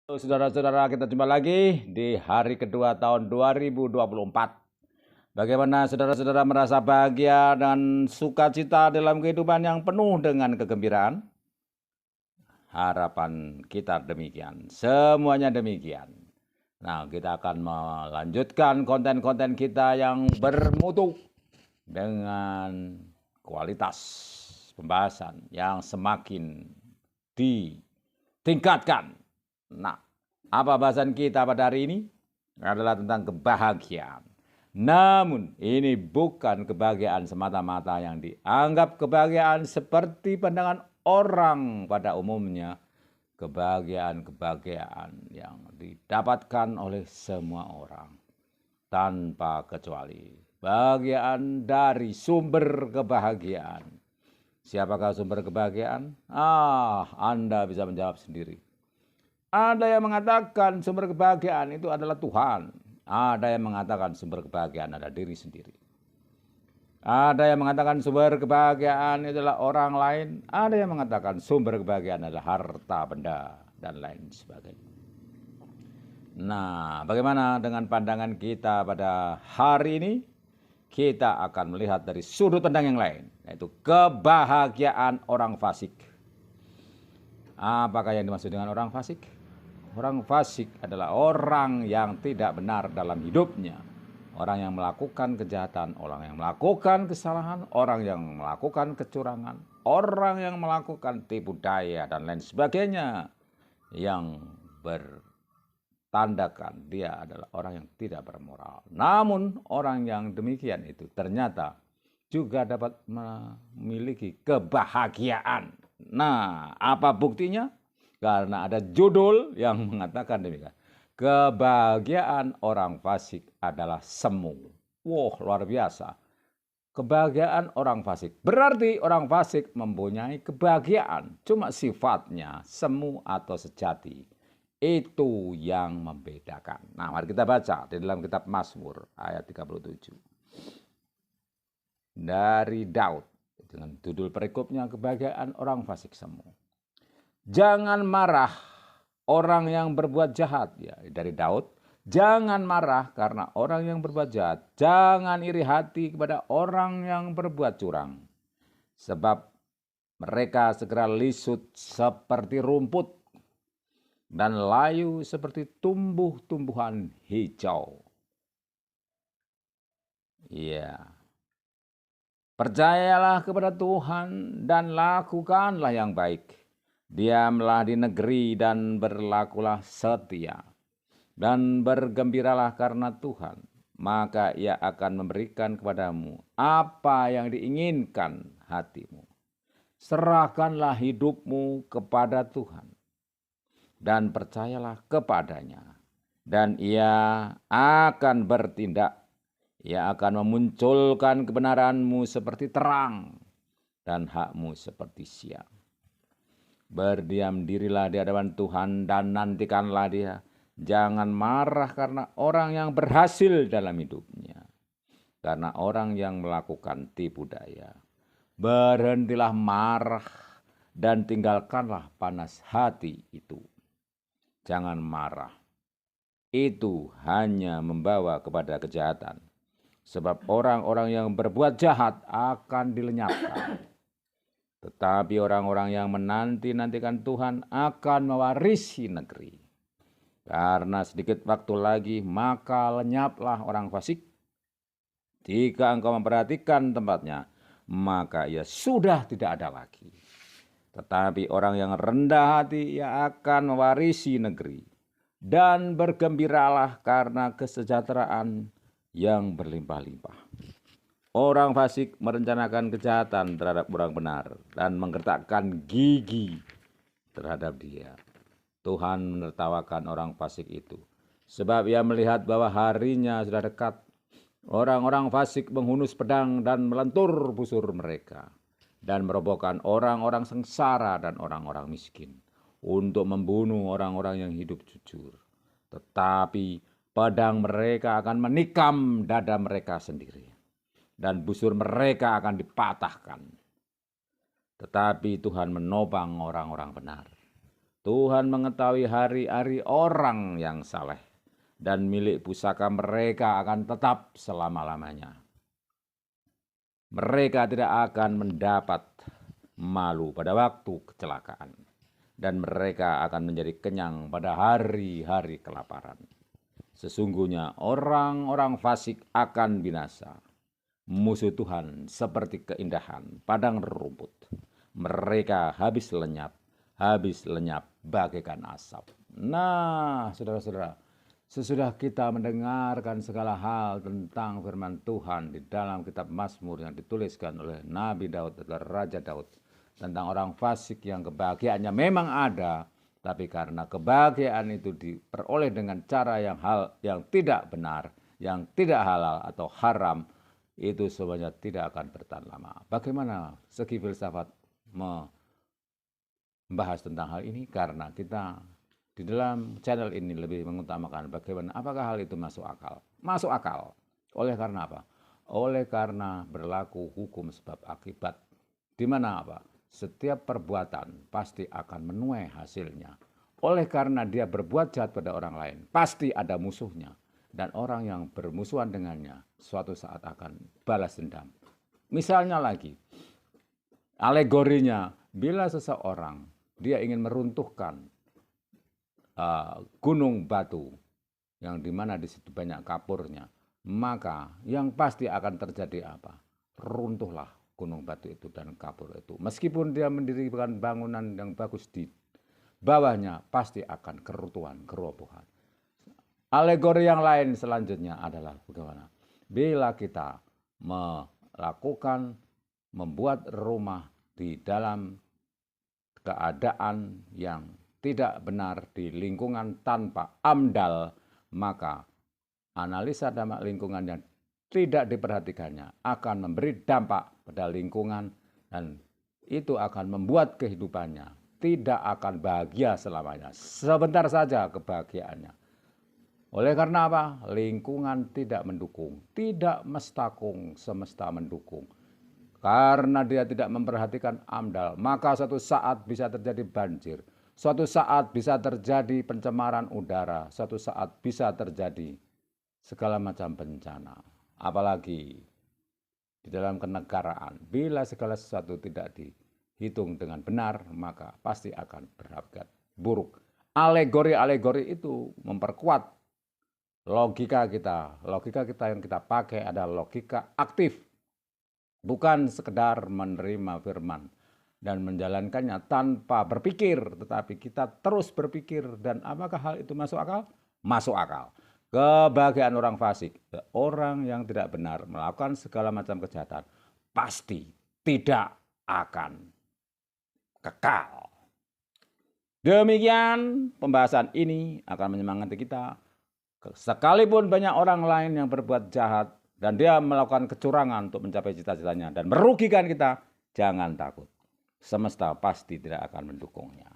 Saudara-saudara, kita jumpa lagi di hari kedua tahun 2024. Bagaimana saudara-saudara merasa bahagia dan sukacita dalam kehidupan yang penuh dengan kegembiraan? Harapan kita demikian, semuanya demikian. Nah, kita akan melanjutkan konten-konten kita yang bermutu dengan kualitas pembahasan yang semakin ditingkatkan. Nah, apa bahasan kita pada hari ini? Adalah tentang kebahagiaan. Namun, ini bukan kebahagiaan semata-mata yang dianggap kebahagiaan seperti pandangan orang pada umumnya. Kebahagiaan-kebahagiaan yang didapatkan oleh semua orang tanpa kecuali. Bahagiaan dari sumber kebahagiaan. Siapakah sumber kebahagiaan? Anda bisa menjawab sendiri. Ada yang mengatakan sumber kebahagiaan itu adalah Tuhan. Ada yang mengatakan sumber kebahagiaan adalah diri sendiri. Ada yang mengatakan sumber kebahagiaan adalah orang lain. Ada yang mengatakan sumber kebahagiaan adalah harta benda dan lain sebagainya. Nah, bagaimana dengan pandangan kita pada hari ini? Kita akan melihat dari sudut pandang yang lain, yaitu kebahagiaan orang fasik. Apakah yang dimaksud dengan orang fasik? Orang fasik adalah orang yang tidak benar dalam hidupnya. Orang yang melakukan kejahatan, orang yang melakukan kesalahan, orang yang melakukan kecurangan, orang yang melakukan tipu daya dan lain sebagainya. Yang bertandakan dia adalah orang yang tidak bermoral. Namun orang yang demikian itu ternyata juga dapat memiliki kebahagiaan. Nah, apa buktinya? Karena ada judul yang mengatakan demikian. Kebahagiaan orang fasik adalah semu. Wah, luar biasa. Kebahagiaan orang fasik. Berarti orang fasik mempunyai kebahagiaan. Cuma sifatnya semu atau sejati. Itu yang membedakan. Nah, mari kita baca di dalam kitab Mazmur ayat 37. Dari Daud. Dengan judul perikopnya kebahagiaan orang fasik semu. Jangan marah orang yang berbuat jahat, ya, dari Daud. Jangan marah karena orang yang berbuat jahat. Jangan iri hati kepada orang yang berbuat curang. Sebab mereka segera lisut seperti rumput dan layu seperti tumbuh-tumbuhan hijau. Ya. Percayalah kepada Tuhan dan lakukanlah yang baik. Diamlah di negeri dan berlakulah setia. Dan bergembiralah karena Tuhan. Maka ia akan memberikan kepadamu apa yang diinginkan hatimu. Serahkanlah hidupmu kepada Tuhan. Dan percayalah kepadanya. Dan ia akan bertindak. Ia akan memunculkan kebenaranmu seperti terang. Dan hakmu seperti siang. Berdiam dirilah di hadapan Tuhan dan nantikanlah dia. Jangan marah karena orang yang berhasil dalam hidupnya. Karena orang yang melakukan tipu daya. Berhentilah marah dan tinggalkanlah panas hati itu. Jangan marah. Itu hanya membawa kepada kejahatan. Sebab orang-orang yang berbuat jahat akan dilenyapkan. Tetapi orang-orang yang menanti-nantikan Tuhan akan mewarisi negeri. Karena sedikit waktu lagi maka lenyaplah orang fasik. Jika engkau memperhatikan tempatnya, maka ia sudah tidak ada lagi. Tetapi orang yang rendah hati ia akan mewarisi negeri. Dan bergembiralah karena kesejahteraan yang berlimpah-limpah. Orang fasik merencanakan kejahatan terhadap orang benar dan menggertakkan gigi terhadap dia. Tuhan menertawakan orang fasik itu. Sebab ia melihat bahwa harinya sudah dekat. Orang-orang fasik menghunus pedang dan melentur busur mereka. Dan merobohkan orang-orang sengsara dan orang-orang miskin. Untuk membunuh orang-orang yang hidup jujur. Tetapi pedang mereka akan menikam dada mereka sendiri. Dan busur mereka akan dipatahkan. Tetapi Tuhan menopang orang-orang benar. Tuhan mengetahui hari-hari orang yang saleh, dan milik pusaka mereka akan tetap selama-lamanya. Mereka tidak akan mendapat malu pada waktu kecelakaan, dan mereka akan menjadi kenyang pada hari-hari kelaparan. Sesungguhnya orang-orang fasik akan binasa. Musuh Tuhan seperti keindahan padang rumput. Mereka habis lenyap bagaikan asap. Nah, saudara-saudara, sesudah kita mendengarkan segala hal tentang firman Tuhan di dalam kitab Mazmur yang dituliskan oleh Nabi Daud atau Raja Daud, tentang orang fasik yang kebahagiaannya memang ada, tapi karena kebahagiaan itu diperoleh dengan cara yang tidak benar, yang tidak halal atau haram, itu semuanya tidak akan bertahan lama. Bagaimana segi filsafat membahas tentang hal ini? Karena kita di dalam channel ini lebih mengutamakan bagaimana, apakah hal itu masuk akal? Masuk akal. Oleh karena apa? Oleh karena berlaku hukum sebab akibat. Di mana apa? Setiap perbuatan pasti akan menuai hasilnya. Oleh karena dia berbuat jahat pada orang lain, pasti ada musuhnya. Dan orang yang bermusuhan dengannya suatu saat akan balas dendam. Misalnya lagi, alegorinya, bila seseorang dia ingin meruntuhkan gunung batu yang dimana di situ banyak kapurnya, maka yang pasti akan terjadi apa? Runtuhlah gunung batu itu dan kapur itu. Meskipun dia mendirikan bangunan yang bagus, di bawahnya pasti akan kerubuhan. Alegori yang lain selanjutnya adalah bagaimana? Bila kita membuat rumah di dalam keadaan yang tidak benar di lingkungan tanpa AMDAL, maka analisa dampak lingkungan yang tidak diperhatikannya akan memberi dampak pada lingkungan, dan itu akan membuat kehidupannya tidak akan bahagia selamanya. Sebentar saja kebahagiaannya. Oleh karena apa? Lingkungan tidak mendukung, tidak semesta mendukung. Karena dia tidak memperhatikan AMDAL, maka suatu saat bisa terjadi banjir, suatu saat bisa terjadi pencemaran udara, suatu saat bisa terjadi segala macam bencana. Apalagi di dalam kenegaraan, bila segala sesuatu tidak dihitung dengan benar, maka pasti akan berakibat buruk. Alegori-alegori itu memperkuat logika kita. Logika kita yang kita pakai adalah logika aktif. Bukan sekedar menerima firman dan menjalankannya tanpa berpikir, tetapi kita terus berpikir. Dan apakah hal itu masuk akal? Masuk akal. Kebahagiaan orang fasik, orang yang tidak benar melakukan segala macam kejahatan, pasti tidak akan kekal. Demikian pembahasan ini akan menyemangati kita. Sekalipun banyak orang lain yang berbuat jahat dan dia melakukan kecurangan untuk mencapai cita-citanya dan merugikan kita, jangan takut. Semesta pasti tidak akan mendukungnya.